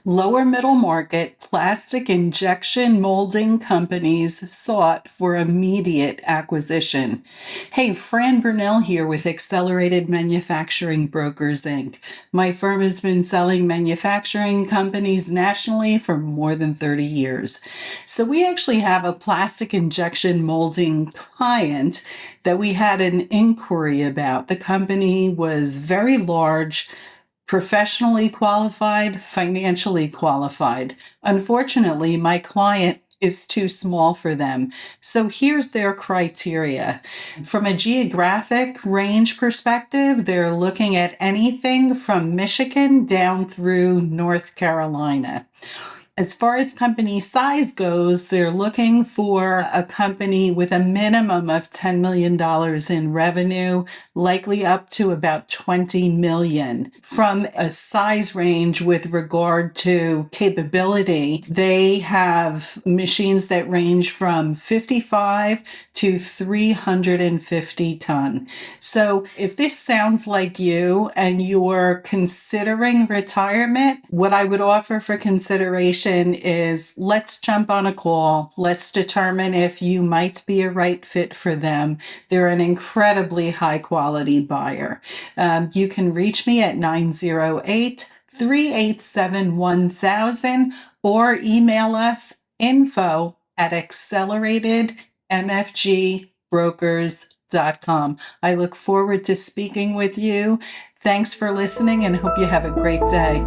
Lower middle market plastic injection molding companies sought for immediate acquisition. Hey, Fran Burnell here with Accelerated Manufacturing Brokers, Inc. My firm has been selling manufacturing companies nationally for more than 30 years. So we actually have a plastic injection molding client that we had an inquiry about. The company was very large, professionally qualified, financially qualified. Unfortunately, my client is too small for them. So here's their criteria. From a geographic range perspective, they're looking at anything from Michigan down through North Carolina. As far as company size goes, they're looking for a company with a minimum of $10 million in revenue, likely up to about $20 million. From a size range with regard to capability, they have machines that range from 55 to 350 ton. So if this sounds like you and you're considering retirement, what I would offer for consideration is let's jump on a call. Let's determine if you might be a right fit for them. They're an incredibly high quality buyer. You can reach me at 908-387-1000 or email us info@acceleratedmfgbrokers.com. I look forward to speaking with you. Thanks for listening and hope you have a great day.